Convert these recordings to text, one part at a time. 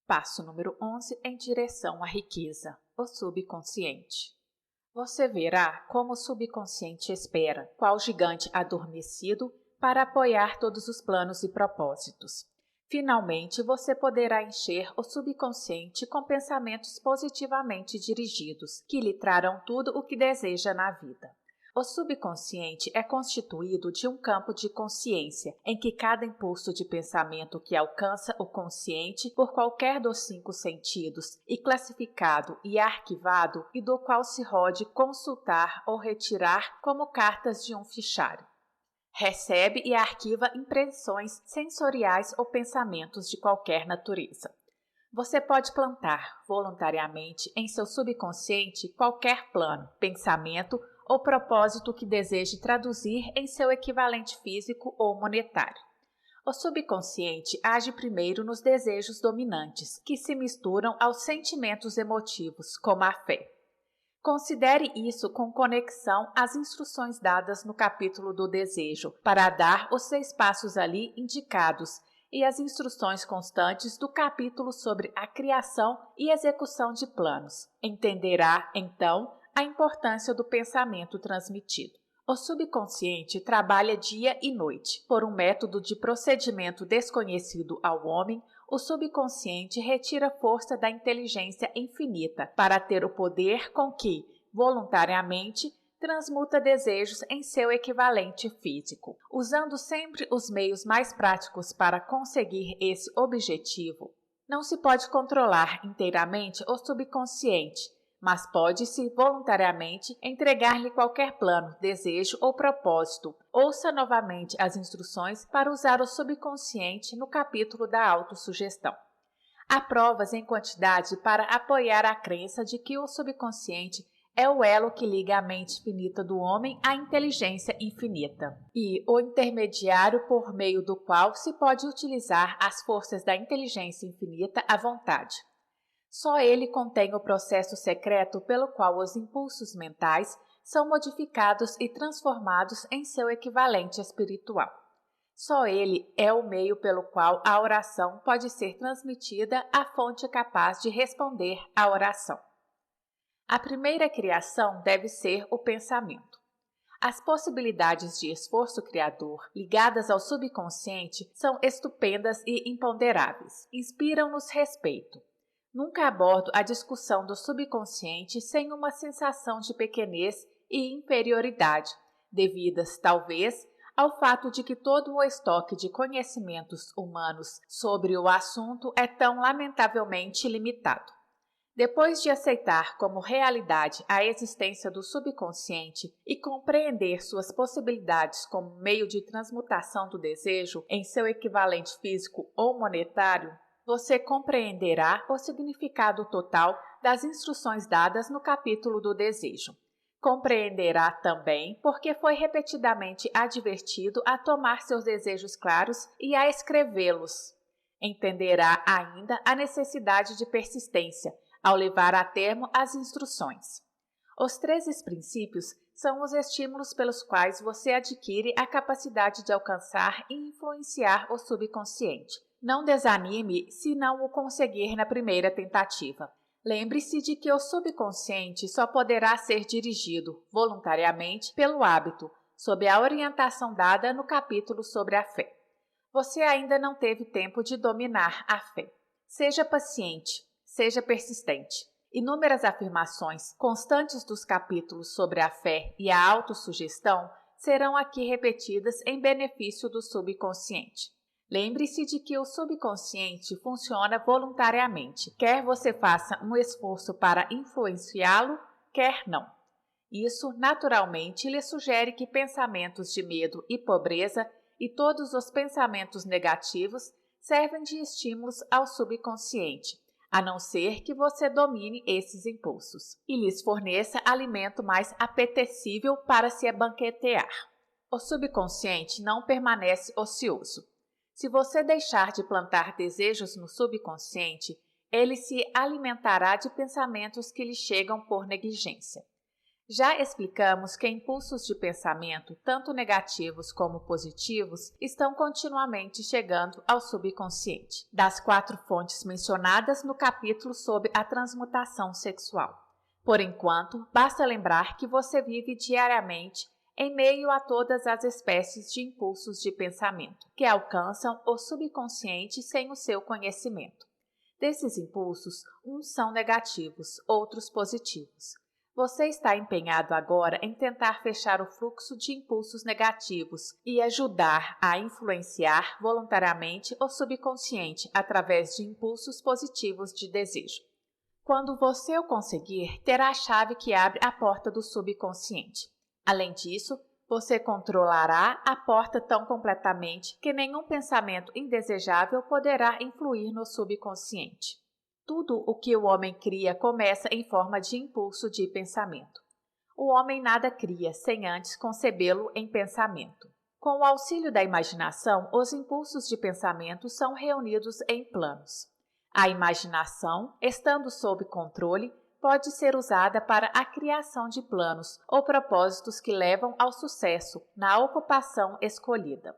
Passo número 11 em direção à riqueza, o subconsciente. Você verá como o subconsciente espera, qual gigante adormecido, para apoiar todos os planos e propósitos. Finalmente, você poderá encher o subconsciente com pensamentos positivamente dirigidos, que lhe trarão tudo o que deseja na vida. O subconsciente é constituído de um campo de consciência, em que cada impulso de pensamento que alcança o consciente por qualquer dos 5 sentidos e classificado e arquivado e do qual se pode consultar ou retirar como cartas de um fichário. Recebe e arquiva impressões sensoriais ou pensamentos de qualquer natureza. Você pode plantar voluntariamente em seu subconsciente qualquer plano, pensamento ou propósito que deseje traduzir em seu equivalente físico ou monetário. O subconsciente age primeiro nos desejos dominantes, que se misturam aos sentimentos emotivos, como a fé. Considere isso com conexão às instruções dadas no capítulo do desejo, para dar os 6 passos ali indicados, e as instruções constantes do capítulo sobre a criação e execução de planos. Entenderá, então, a importância do pensamento transmitido. O subconsciente trabalha dia e noite. Por um método de procedimento desconhecido ao homem, o subconsciente retira força da inteligência infinita para ter o poder com que, voluntariamente, transmuta desejos em seu equivalente físico. Usando sempre os meios mais práticos para conseguir esse objetivo, não se pode controlar inteiramente o subconsciente, mas pode-se voluntariamente entregar-lhe qualquer plano, desejo ou propósito. Ouça novamente as instruções para usar o subconsciente no capítulo da autossugestão. Há provas em quantidade para apoiar a crença de que o subconsciente é o elo que liga a mente finita do homem à inteligência infinita e o intermediário por meio do qual se pode utilizar as forças da inteligência infinita à vontade. Só ele contém o processo secreto pelo qual os impulsos mentais são modificados e transformados em seu equivalente espiritual. Só ele é o meio pelo qual a oração pode ser transmitida à fonte capaz de responder à oração. A primeira criação deve ser o pensamento. As possibilidades de esforço criador ligadas ao subconsciente são estupendas e imponderáveis. Inspiram-nos respeito. Nunca abordo a discussão do subconsciente sem uma sensação de pequenez e inferioridade, devidas, talvez, ao fato de que todo o estoque de conhecimentos humanos sobre o assunto é tão lamentavelmente limitado. Depois de aceitar como realidade a existência do subconsciente e compreender suas possibilidades como meio de transmutação do desejo em seu equivalente físico ou monetário, você compreenderá o significado total das instruções dadas no capítulo do desejo. Compreenderá também porque foi repetidamente advertido a tomar seus desejos claros e a escrevê-los. Entenderá ainda a necessidade de persistência ao levar a termo as instruções. Os 13 princípios são os estímulos pelos quais você adquire a capacidade de alcançar e influenciar o subconsciente. Não desanime se não o conseguir na primeira tentativa. Lembre-se de que o subconsciente só poderá ser dirigido voluntariamente pelo hábito, sob a orientação dada no capítulo sobre a fé. Você ainda não teve tempo de dominar a fé. Seja paciente, seja persistente. Inúmeras afirmações constantes dos capítulos sobre a fé e a autossugestão serão aqui repetidas em benefício do subconsciente. Lembre-se de que o subconsciente funciona voluntariamente, quer você faça um esforço para influenciá-lo, quer não. Isso, naturalmente, lhe sugere que pensamentos de medo e pobreza e todos os pensamentos negativos servem de estímulos ao subconsciente, a não ser que você domine esses impulsos e lhes forneça alimento mais apetecível para se banquetear. O subconsciente não permanece ocioso. Se você deixar de plantar desejos no subconsciente, ele se alimentará de pensamentos que lhe chegam por negligência. Já explicamos que impulsos de pensamento, tanto negativos como positivos, estão continuamente chegando ao subconsciente, das 4 fontes mencionadas no capítulo sobre a transmutação sexual. Por enquanto, basta lembrar que você vive diariamente em meio a todas as espécies de impulsos de pensamento, que alcançam o subconsciente sem o seu conhecimento. Desses impulsos, uns são negativos, outros positivos. Você está empenhado agora em tentar fechar o fluxo de impulsos negativos e ajudar a influenciar voluntariamente o subconsciente através de impulsos positivos de desejo. Quando você o conseguir, terá a chave que abre a porta do subconsciente. Além disso, você controlará a porta tão completamente que nenhum pensamento indesejável poderá influir no subconsciente. Tudo o que o homem cria começa em forma de impulso de pensamento. O homem nada cria sem antes concebê-lo em pensamento. Com o auxílio da imaginação, os impulsos de pensamento são reunidos em planos. A imaginação, estando sob controle, pode ser usada para a criação de planos ou propósitos que levam ao sucesso na ocupação escolhida.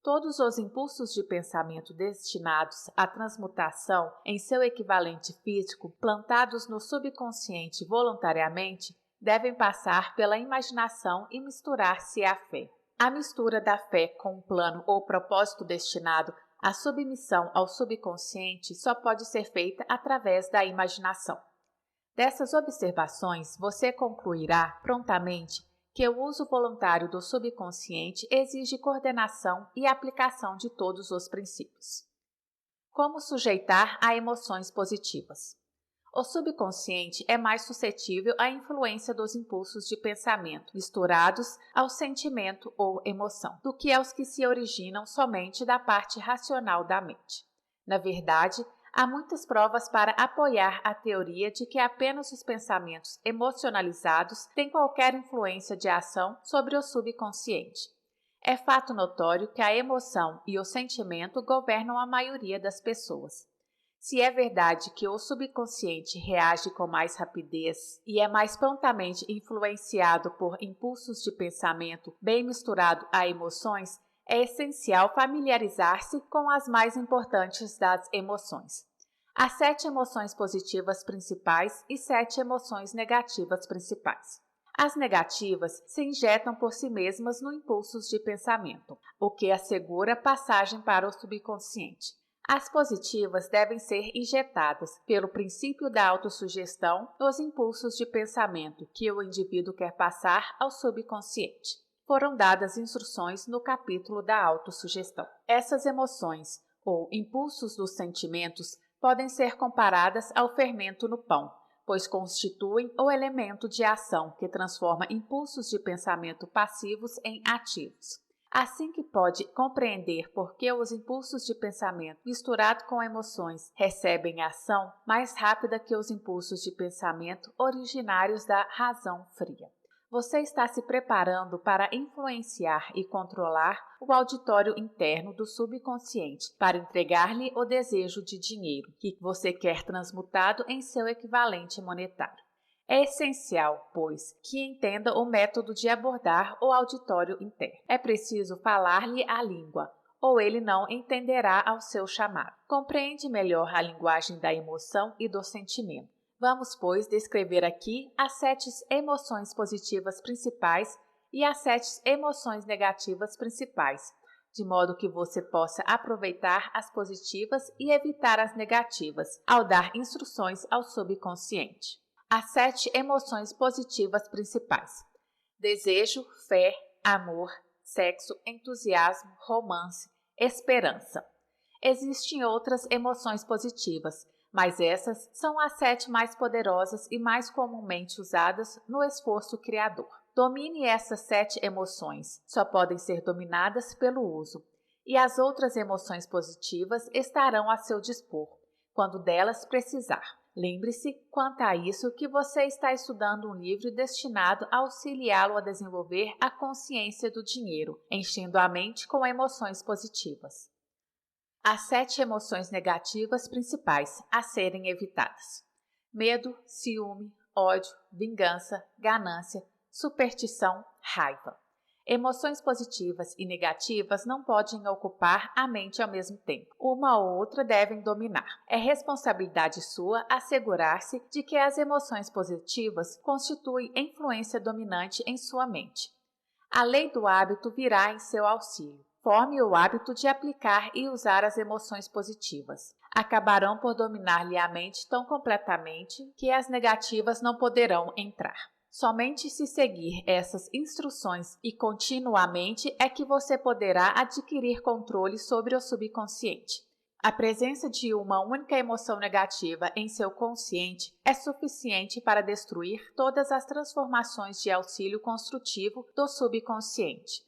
Todos os impulsos de pensamento destinados à transmutação em seu equivalente físico, plantados no subconsciente voluntariamente, devem passar pela imaginação e misturar-se à fé. A mistura da fé com um plano ou propósito destinado à submissão ao subconsciente só pode ser feita através da imaginação. Dessas observações, você concluirá prontamente que o uso voluntário do subconsciente exige coordenação e aplicação de todos os princípios. Como sujeitar a emoções positivas? O subconsciente é mais suscetível à influência dos impulsos de pensamento misturados ao sentimento ou emoção, do que aos que se originam somente da parte racional da mente. Na verdade, há muitas provas para apoiar a teoria de que apenas os pensamentos emocionalizados têm qualquer influência de ação sobre o subconsciente. É fato notório que a emoção e o sentimento governam a maioria das pessoas. Se é verdade que o subconsciente reage com mais rapidez e é mais prontamente influenciado por impulsos de pensamento bem misturado a emoções, é essencial familiarizar-se com as mais importantes das emoções. Há 7 emoções positivas principais e 7 emoções negativas principais. As negativas se injetam por si mesmas no impulsos de pensamento, o que assegura passagem para o subconsciente. As positivas devem ser injetadas, pelo princípio da autossugestão, nos impulsos de pensamento que o indivíduo quer passar ao subconsciente. Foram dadas instruções no capítulo da autossugestão. Essas emoções, ou impulsos dos sentimentos, podem ser comparadas ao fermento no pão, pois constituem o elemento de ação que transforma impulsos de pensamento passivos em ativos. Assim que pode compreender por que os impulsos de pensamento misturados com emoções recebem ação mais rápida que os impulsos de pensamento originários da razão fria. Você está se preparando para influenciar e controlar o auditório interno do subconsciente para entregar-lhe o desejo de dinheiro que você quer transmutado em seu equivalente monetário. É essencial, pois, que entenda o método de abordar o auditório interno. É preciso falar-lhe a língua, ou ele não entenderá ao seu chamado. Compreende melhor a linguagem da emoção e do sentimento. Vamos, pois, descrever aqui as 7 emoções positivas principais e as 7 emoções negativas principais, de modo que você possa aproveitar as positivas e evitar as negativas, ao dar instruções ao subconsciente. As 7 emoções positivas principais: desejo, fé, amor, sexo, entusiasmo, romance, esperança. Existem outras emoções positivas, mas essas são as 7 mais poderosas e mais comumente usadas no esforço criador. Domine essas 7 emoções, só podem ser dominadas pelo uso, e as outras emoções positivas estarão a seu dispor, quando delas precisar. Lembre-se, quanto a isso, que você está estudando um livro destinado a auxiliá-lo a desenvolver a consciência do dinheiro, enchendo a mente com emoções positivas. As 7 emoções negativas principais a serem evitadas: medo, ciúme, ódio, vingança, ganância, superstição, raiva. Emoções positivas e negativas não podem ocupar a mente ao mesmo tempo. Uma ou outra devem dominar. É responsabilidade sua assegurar-se de que as emoções positivas constituem influência dominante em sua mente. A lei do hábito virá em seu auxílio. Forme o hábito de aplicar e usar as emoções positivas. Acabarão por dominar-lhe a mente tão completamente que as negativas não poderão entrar. Somente se seguir essas instruções e continuamente é que você poderá adquirir controle sobre o subconsciente. A presença de uma única emoção negativa em seu consciente é suficiente para destruir todas as transformações de auxílio construtivo do subconsciente.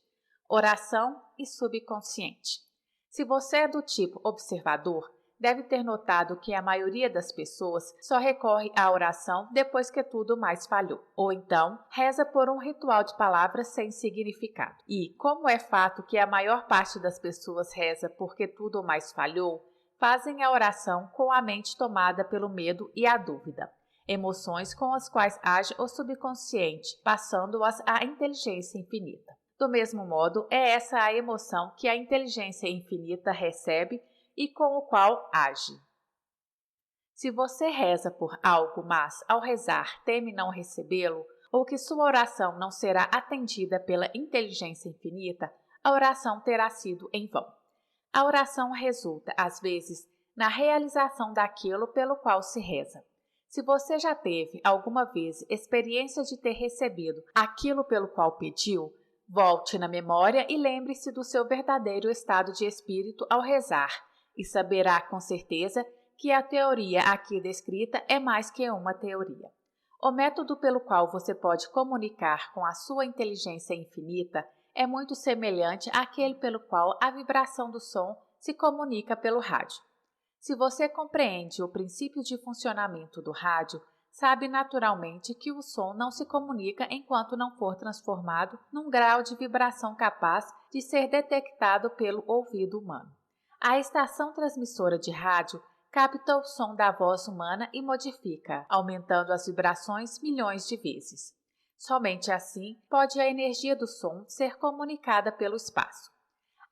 Oração e subconsciente. Se você é do tipo observador, deve ter notado que a maioria das pessoas só recorre à oração depois que tudo mais falhou, ou então reza por um ritual de palavras sem significado. E, como é fato que a maior parte das pessoas reza porque tudo mais falhou, fazem a oração com a mente tomada pelo medo e a dúvida, emoções com as quais age o subconsciente, passando-as à inteligência infinita. Do mesmo modo, é essa a emoção que a inteligência infinita recebe e com o qual age. Se você reza por algo, mas ao rezar teme não recebê-lo, ou que sua oração não será atendida pela inteligência infinita, a oração terá sido em vão. A oração resulta, às vezes, na realização daquilo pelo qual se reza. Se você já teve alguma vez experiência de ter recebido aquilo pelo qual pediu, volte na memória e lembre-se do seu verdadeiro estado de espírito ao rezar, e saberá com certeza que a teoria aqui descrita é mais que uma teoria. O método pelo qual você pode comunicar com a sua inteligência infinita é muito semelhante àquele pelo qual a vibração do som se comunica pelo rádio. Se você compreende o princípio de funcionamento do rádio, sabe naturalmente que o som não se comunica enquanto não for transformado num grau de vibração capaz de ser detectado pelo ouvido humano. A estação transmissora de rádio capta o som da voz humana e modifica, aumentando as vibrações milhões de vezes. Somente assim pode a energia do som ser comunicada pelo espaço.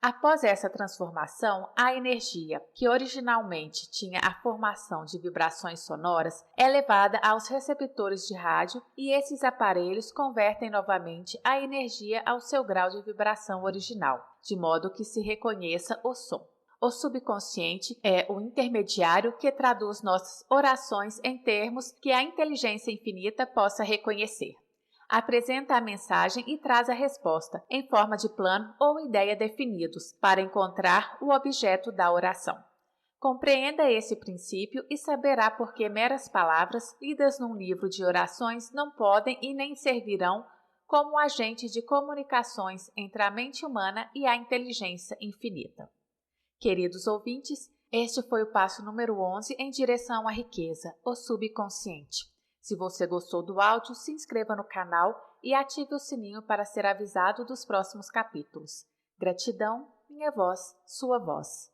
Após essa transformação, a energia, que originalmente tinha a formação de vibrações sonoras, é levada aos receptores de rádio e esses aparelhos convertem novamente a energia ao seu grau de vibração original, de modo que se reconheça o som. O subconsciente é o intermediário que traduz nossas orações em termos que a inteligência infinita possa reconhecer. Apresenta a mensagem e traz a resposta, em forma de plano ou ideia definidos, para encontrar o objeto da oração. Compreenda esse princípio e saberá por que meras palavras lidas num livro de orações não podem e nem servirão como agente de comunicações entre a mente humana e a inteligência infinita. Queridos ouvintes, este foi o passo número 11 em direção à riqueza, o subconsciente. Se você gostou do áudio, se inscreva no canal e ative o sininho para ser avisado dos próximos capítulos. Gratidão, minha voz, sua voz.